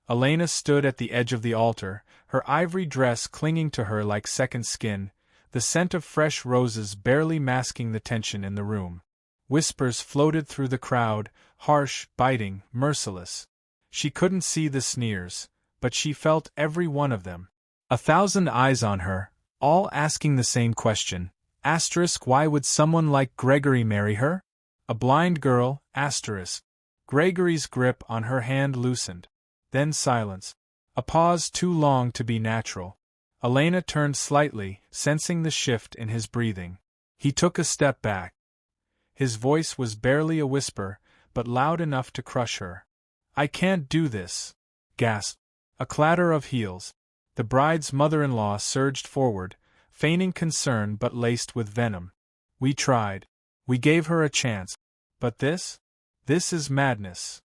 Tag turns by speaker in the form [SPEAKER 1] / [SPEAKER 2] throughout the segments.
[SPEAKER 1] Elena stood at the edge of the altar, her ivory dress clinging to her like second skin, the scent of fresh roses barely masking the tension in the room. Whispers floated through the crowd, harsh, biting, merciless. She couldn't see the sneers, but she felt every one of them. 1,000 eyes on her, all asking the same question. Why would someone like Gregory marry her? A blind girl, Gregory's grip on her hand loosened. Then silence. A pause too long to be natural. Elena turned slightly, sensing the shift in his breathing. He took a step back. His voice was barely a whisper, but loud enough to crush her. "I can't do this," gasped. A clatter of heels. The bride's mother-in-law surged forward, feigning concern but laced with venom. "We tried. We gave her a chance. But this? This is madness."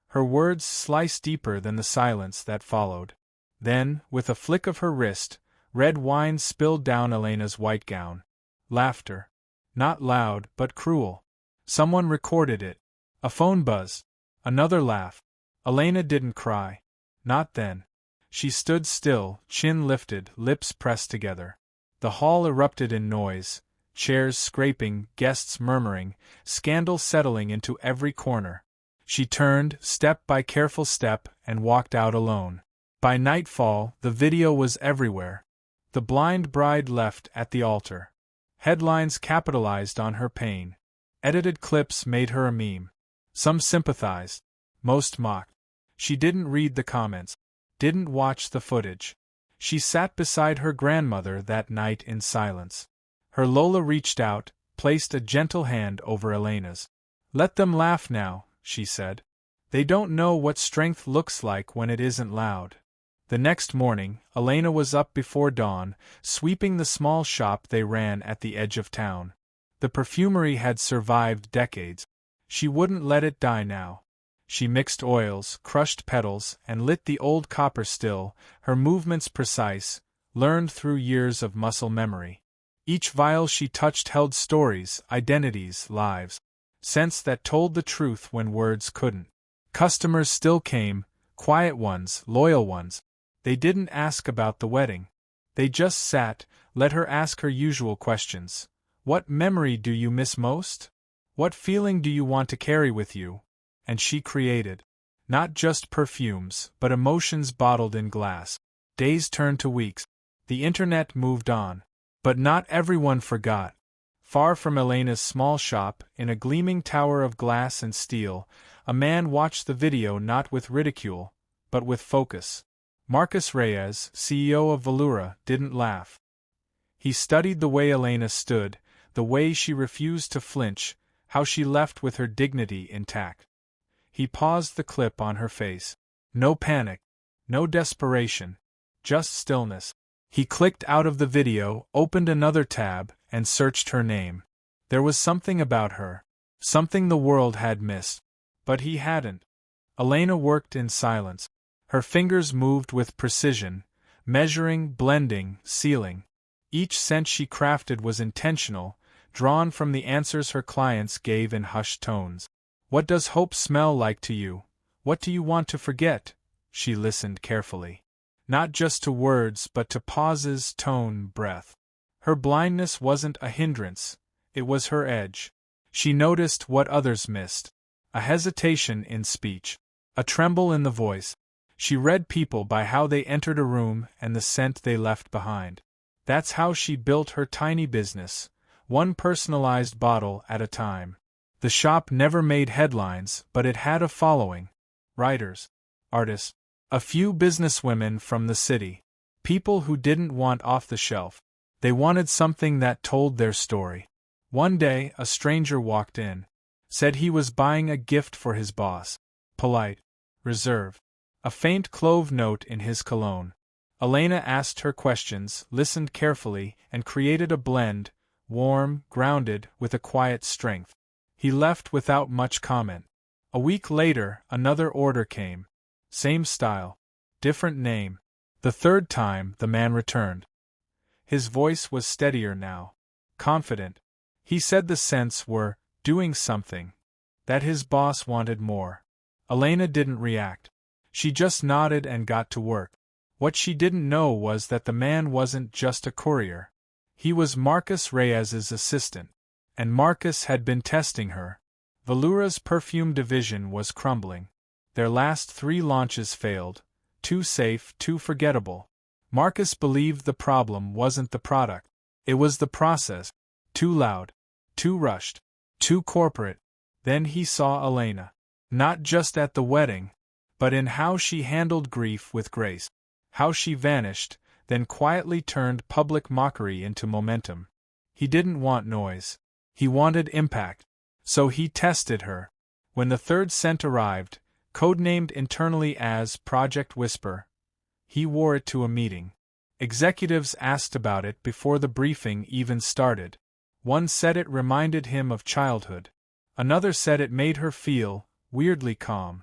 [SPEAKER 1] Her words sliced deeper than the silence that followed. Then, with a flick of her wrist, red wine spilled down Elena's white gown. Laughter. Not loud, but cruel. Someone recorded it. A phone buzzed. Another laugh. Elena didn't cry. Not then. She stood still, chin lifted, lips pressed together. The hall erupted in noise, chairs scraping, guests murmuring, scandal settling into every corner. She turned, step by careful step, and walked out alone. By nightfall, the video was everywhere. The blind bride left at the altar. Headlines capitalized on her pain. Edited clips made her a meme. Some sympathized. Most mocked. She didn't read the comments. Didn't watch the footage. She sat beside her grandmother that night in silence. Her Lola reached out, placed a gentle hand over Elena's. "Let them laugh now," she said. "They don't know what strength looks like when it isn't loud." The next morning, Elena was up before dawn, sweeping the small shop they ran at the edge of town. The perfumery had survived decades. She wouldn't let it die now. She mixed oils, crushed petals, and lit the old copper still, her movements precise, learned through years of muscle memory. Each vial she touched held stories, identities, lives. Scents that told the truth when words couldn't. Customers still came, quiet ones, loyal ones. They didn't ask about the wedding. They just sat, let her ask her usual questions. What memory do you miss most? What feeling do you want to carry with you? And she created. Not just perfumes, but emotions bottled in glass. Days turned to weeks. The internet moved on. But not everyone forgot. Far from Elena's small shop, in a gleaming tower of glass and steel, a man watched the video not with ridicule, but with focus. Marcus Reyes, CEO of Velura, didn't laugh. He studied the way Elena stood, the way she refused to flinch, how she left with her dignity intact. He paused the clip on her face. No panic. No desperation. Just stillness. He clicked out of the video, opened another tab, and searched her name. There was something about her. Something the world had missed. But he hadn't. Elena worked in silence. Her fingers moved with precision, measuring, blending, sealing. Each scent she crafted was intentional, drawn from the answers her clients gave in hushed tones. "What does hope smell like to you? What do you want to forget?" She listened carefully. Not just to words, but to pauses, tone, breath. Her blindness wasn't a hindrance, it was her edge. She noticed what others missed. A hesitation in speech. A tremble in the voice. She read people by how they entered a room and the scent they left behind. That's how she built her tiny business, one personalized bottle at a time. The shop never made headlines, but it had a following. Writers, artists, a few businesswomen from the city. People who didn't want off the shelf. They wanted something that told their story. One day, a stranger walked in. Said he was buying a gift for his boss. Polite. Reserved. A faint clove note in his cologne. Elena asked her questions, listened carefully, and created a blend, warm, grounded, with a quiet strength. He left without much comment. A week later, another order came. Same style. Different name. The third time, the man returned. His voice was steadier now. Confident. He said the scents were doing something. That his boss wanted more. Elena didn't react. She just nodded and got to work. What she didn't know was that the man wasn't just a courier. He was Marcus Reyes's assistant. And Marcus had been testing her. Velura's perfume division was crumbling. Their last 3 launches failed. Too safe, too forgettable. Marcus believed the problem wasn't the product. It was the process. Too loud. Too rushed. Too corporate. Then he saw Elena. Not just at the wedding, but in how she handled grief with grace. How she vanished, then quietly turned public mockery into momentum. He didn't want noise. He wanted impact. So he tested her. When the 3rd scent arrived, codenamed internally as Project Whisper, he wore it to a meeting. Executives asked about it before the briefing even started. One said it reminded him of childhood. Another said it made her feel weirdly calm.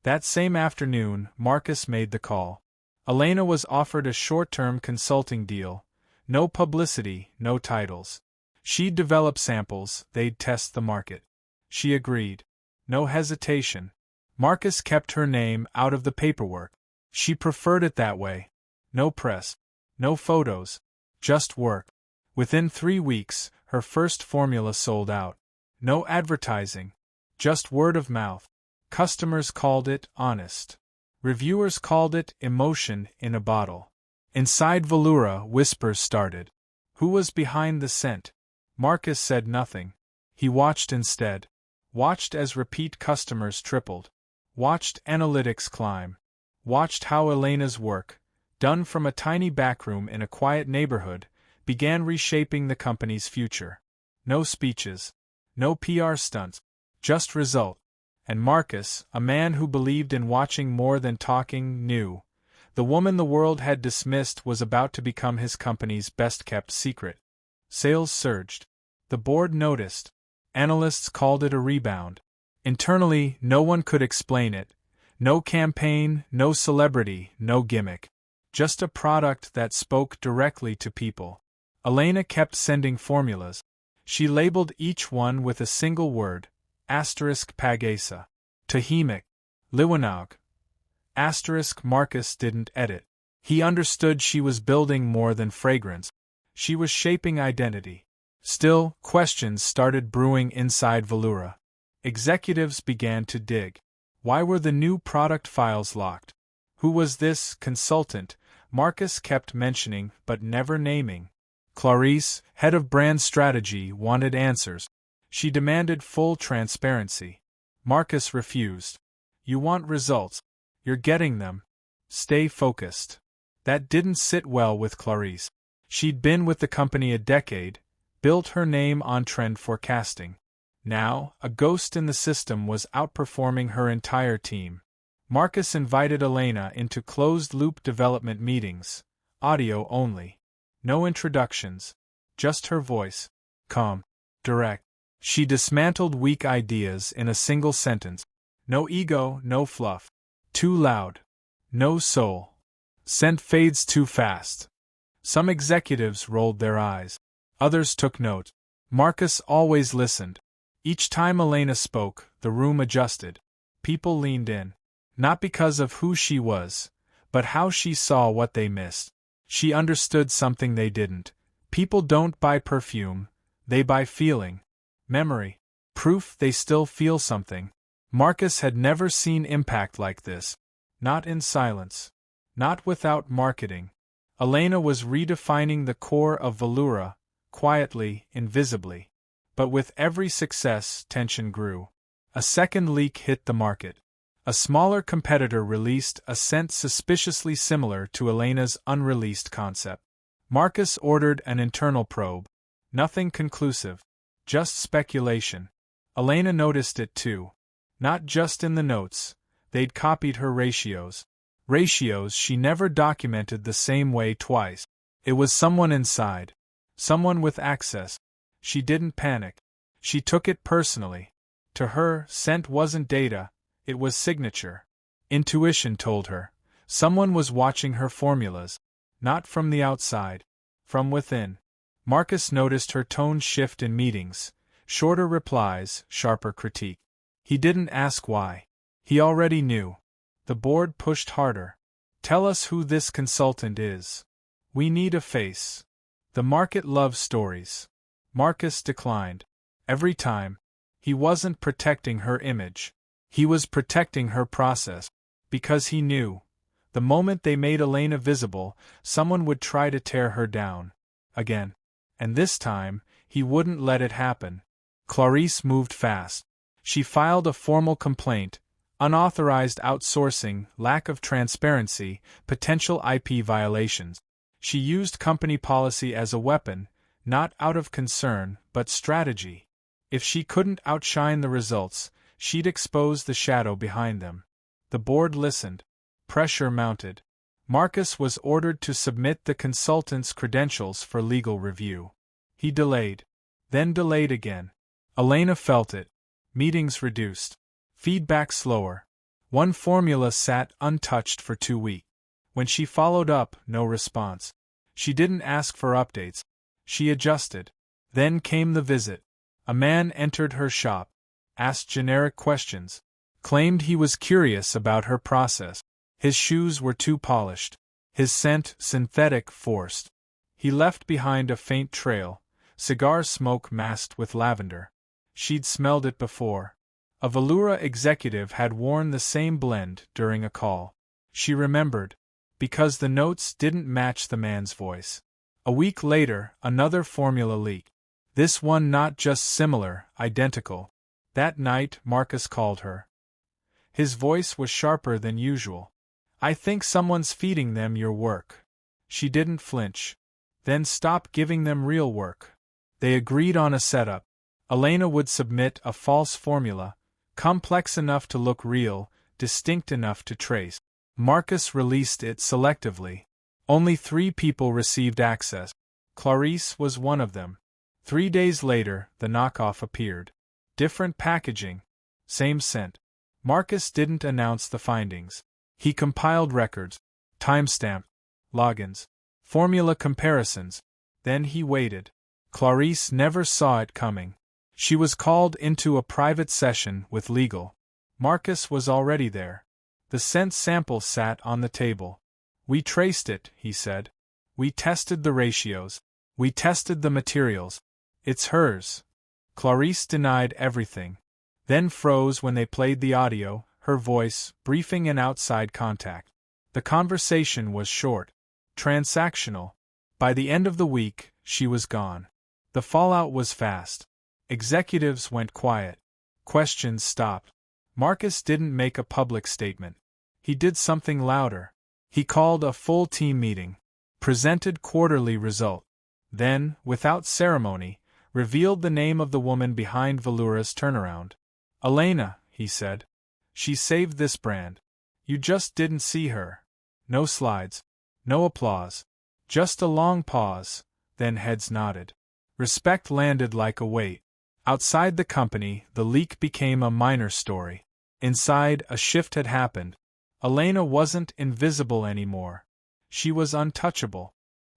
[SPEAKER 1] That same afternoon, Marcus made the call. Elena was offered a short-term consulting deal. No publicity, no titles. She'd develop samples, they'd test the market. She agreed. No hesitation. Marcus kept her name out of the paperwork. She preferred it that way. No press. No photos. Just work. Within 3 weeks, her first formula sold out. No advertising. Just word of mouth. Customers called it honest. Reviewers called it emotion in a bottle. Inside Velura, whispers started. Who was behind the scent? Marcus said nothing. He watched instead. Watched as repeat customers tripled. Watched analytics climb. Watched how Elena's work, done from a tiny backroom in a quiet neighborhood, began reshaping the company's future. No speeches. No PR stunts. Just result. And Marcus, a man who believed in watching more than talking, knew. The woman the world had dismissed was about to become his company's best-kept secret. Sales surged. The board noticed. Analysts called it a rebound. Internally, no one could explain it. No campaign, no celebrity, no gimmick. Just a product that spoke directly to people. Elena kept sending formulas. She labeled each one with a single word. *Pagasa. Tahimic. Liwanag. Marcus didn't edit. He understood she was building more than fragrance. She was shaping identity. Still, questions started brewing inside Velura. Executives began to dig. Why were the new product files locked? Who was this consultant? Marcus kept mentioning but never naming. Clarice, head of brand strategy, wanted answers. She demanded full transparency. Marcus refused. You want results. You're getting them. Stay focused. That didn't sit well with Clarice. She'd been with the company a decade, built her name on trend forecasting. Now, a ghost in the system was outperforming her entire team. Marcus invited Elena into closed-loop development meetings, audio only. No introductions. Just her voice. Calm. Direct. She dismantled weak ideas in a single sentence. No ego, no fluff. Too loud. No soul. Scent fades too fast. Some executives rolled their eyes. Others took note. Marcus always listened. Each time Elena spoke, the room adjusted. People leaned in. Not because of who she was, but how she saw what they missed. She understood something they didn't. People don't buy perfume, they buy feeling. Memory. Proof they still feel something. Marcus had never seen impact like this. Not in silence. Not without marketing. Elena was redefining the core of Velura, quietly, invisibly. But with every success, tension grew. A second leak hit the market. A smaller competitor released a scent suspiciously similar to Elena's unreleased concept. Marcus ordered an internal probe. Nothing conclusive. Just speculation. Elena noticed it too. Not just in the notes. They'd copied her ratios. Ratios she never documented the same way twice. It was someone inside. Someone with access. She didn't panic. She took it personally. To her, scent wasn't data, it was signature. Intuition told her. Someone was watching her formulas. Not from the outside. From within. Marcus noticed her tone shift in meetings. Shorter replies, sharper critique. He didn't ask why. He already knew. The board pushed harder. Tell us who this consultant is. We need a face. The market loves stories. Marcus declined. Every time. He wasn't protecting her image. He was protecting her process. Because he knew, the moment they made Elena visible, someone would try to tear her down. Again. And this time, he wouldn't let it happen. Clarice moved fast. She filed a formal complaint: unauthorized outsourcing, lack of transparency, potential IP violations. She used company policy as a weapon, not out of concern, but strategy. If she couldn't outshine the results, she'd expose the shadow behind them. The board listened. Pressure mounted. Marcus was ordered to submit the consultant's credentials for legal review. He delayed. Then delayed again. Elena felt it. Meetings reduced. Feedback slower. One formula sat untouched for 2 weeks. When she followed up, no response. She didn't ask for updates. She adjusted. Then came the visit. A man entered her shop, asked generic questions, claimed he was curious about her process. His shoes were too polished. His scent synthetic, forced. He left behind a faint trail, cigar smoke masked with lavender. She'd smelled it before. A Velura executive had worn the same blend during a call. She remembered, because the notes didn't match the man's voice. A week later, another formula leaked. This one not just similar, identical. That night, Marcus called her. His voice was sharper than usual. I think someone's feeding them your work. She didn't flinch. Then stop giving them real work. They agreed on a setup. Elena would submit a false formula, complex enough to look real, distinct enough to trace. Marcus released it selectively. Only 3 people received access. Clarice was one of them. 3 days later, the knockoff appeared. Different packaging. Same scent. Marcus didn't announce the findings. He compiled records, timestamp, logins, formula comparisons. Then he waited. Clarice never saw it coming. She was called into a private session with legal. Marcus was already there. The scent sample sat on the table. We traced it, he said. We tested the ratios. We tested the materials. It's hers. Clarice denied everything. Then froze when they played the audio, her voice, briefing an outside contact. The conversation was short. Transactional. By the end of the week, she was gone. The fallout was fast. Executives went quiet. Questions stopped. Marcus didn't make a public statement. He did something louder. He called a full team meeting. Presented quarterly result. Then, without ceremony, revealed the name of the woman behind Velura's turnaround. Elena, he said. She saved this brand. You just didn't see her. No slides. No applause. Just a long pause, then heads nodded. Respect landed like a weight. Outside the company, the leak became a minor story. Inside, a shift had happened. Elena wasn't invisible anymore. She was untouchable.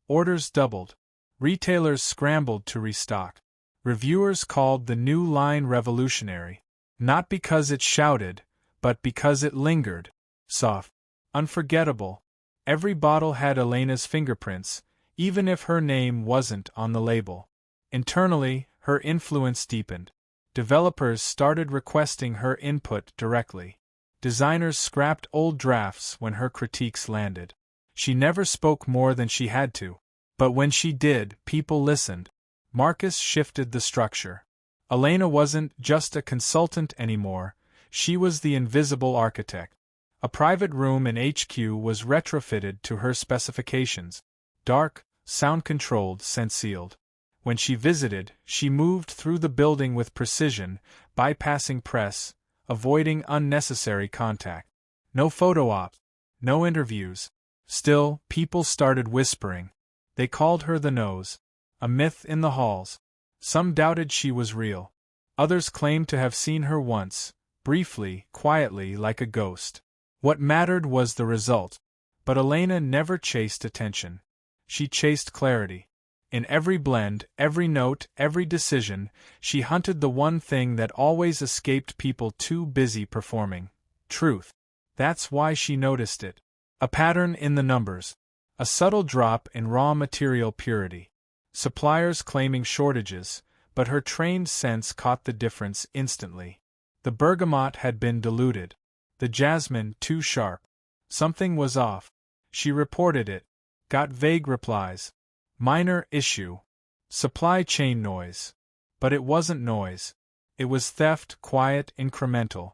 [SPEAKER 1] Orders doubled. Retailers scrambled to restock. Reviewers called the new line revolutionary. Not because it shouted, but because it lingered. Soft. Unforgettable. Every bottle had Elena's fingerprints, even if her name wasn't on the label. Internally, her influence deepened. Developers started requesting her input directly. Designers scrapped old drafts when her critiques landed. She never spoke more than she had to. But when she did, people listened. Marcus shifted the structure. Elena wasn't just a consultant anymore, she was the invisible architect. A private room in HQ was retrofitted to her specifications. Dark, sound-controlled, scent-sealed. When she visited, she moved through the building with precision, bypassing press, avoiding unnecessary contact. No photo ops, no interviews. Still, people started whispering. They called her the nose, a myth in the halls. Some doubted she was real. Others claimed to have seen her once, briefly, quietly, like a ghost. What mattered was the result. But Elena never chased attention. She chased clarity. In every blend, every note, every decision, she hunted the one thing that always escaped people too busy performing: truth. That's why she noticed it. A pattern in the numbers. A subtle drop in raw material purity. Suppliers claiming shortages, but her trained sense caught the difference instantly. The bergamot had been diluted. The jasmine too sharp. Something was off. She reported it. Got vague replies. Minor issue. Supply chain noise. But it wasn't noise. It was theft, quiet, incremental.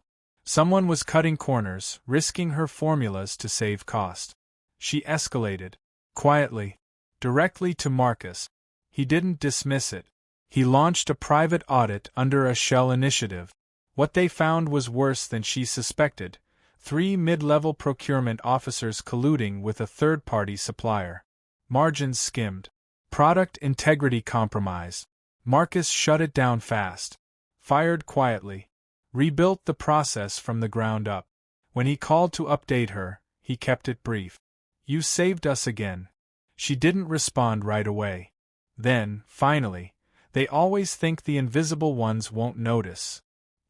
[SPEAKER 1] Someone was cutting corners, risking her formulas to save cost. She escalated. Quietly. Directly to Marcus. He didn't dismiss it. He launched a private audit under a shell initiative. What they found was worse than she suspected. 3 mid-level procurement officers colluding with a third-party supplier. Margins skimmed. Product integrity compromised. Marcus shut it down fast. Fired quietly. Rebuilt the process from the ground up. When he called to update her, he kept it brief. You saved us again. She didn't respond right away. Then, finally, they always think the invisible ones won't notice.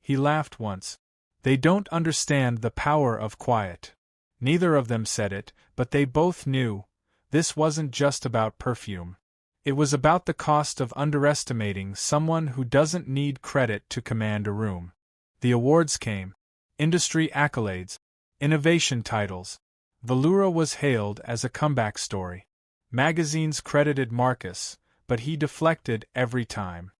[SPEAKER 1] He laughed once. They don't understand the power of quiet. Neither of them said it, but they both knew. This wasn't just about perfume. It was about the cost of underestimating someone who doesn't need credit to command a room. The awards came. Industry accolades. Innovation titles. Velura was hailed as a comeback story. Magazines credited Marcus, but he deflected every time.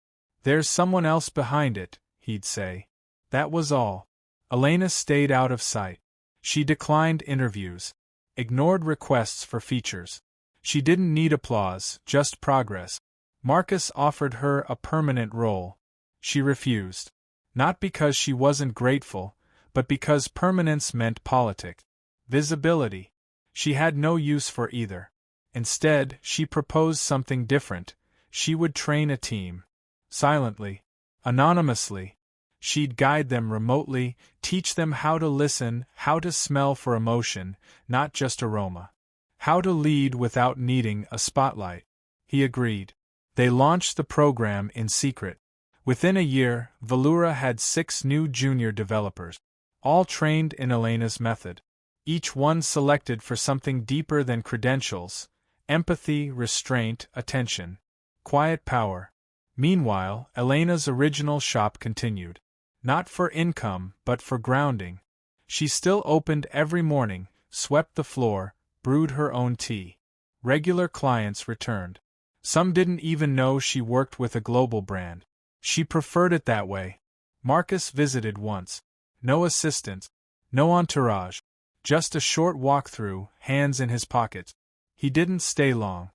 [SPEAKER 1] There's someone else behind it, he'd say. That was all. Elena stayed out of sight. She declined interviews. Ignored requests for features. She didn't need applause, just progress. Marcus offered her a permanent role. She refused. Not because she wasn't grateful, but because permanence meant politics. Visibility. She had no use for either. Instead, she proposed something different. She would train a team. Silently. Anonymously. She'd guide them remotely, teach them how to listen, how to smell for emotion, not just aroma. How to lead without needing a spotlight. He agreed. They launched the program in secret. Within a year, Velura had 6 new junior developers. All trained in Elena's method. Each one selected for something deeper than credentials. Empathy, restraint, attention. Quiet power. Meanwhile, Elena's original shop continued. Not for income, but for grounding. She still opened every morning, swept the floor, brewed her own tea. Regular clients returned. Some didn't even know she worked with a global brand. She preferred it that way. Marcus visited once. No assistants. No entourage. Just a short walk through, hands in his pockets. He didn't stay long.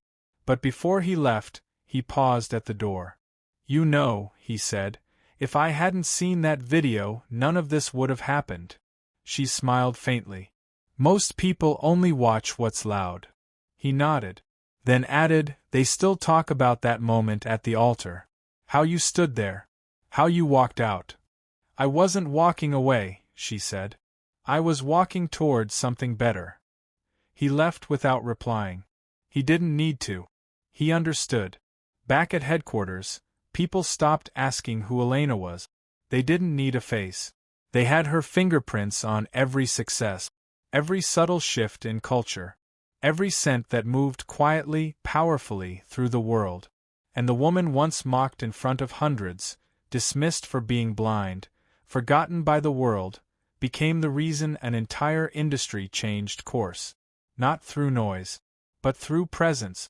[SPEAKER 1] But before he left, he paused at the door. You know, he said, if I hadn't seen that video, none of this would have happened. She smiled faintly. Most people only watch what's loud. He nodded. Then added, they still talk about that moment at the altar. How you stood there. How you walked out. I wasn't walking away, she said. I was walking towards something better. He left without replying. He didn't need to. He understood. Back at headquarters, people stopped asking who Elena was. They didn't need a face. They had her fingerprints on every success, every subtle shift in culture, every scent that moved quietly, powerfully through the world. And the woman once mocked in front of hundreds, dismissed for being blind, forgotten by the world, became the reason an entire industry changed course. Not through noise, but through presence.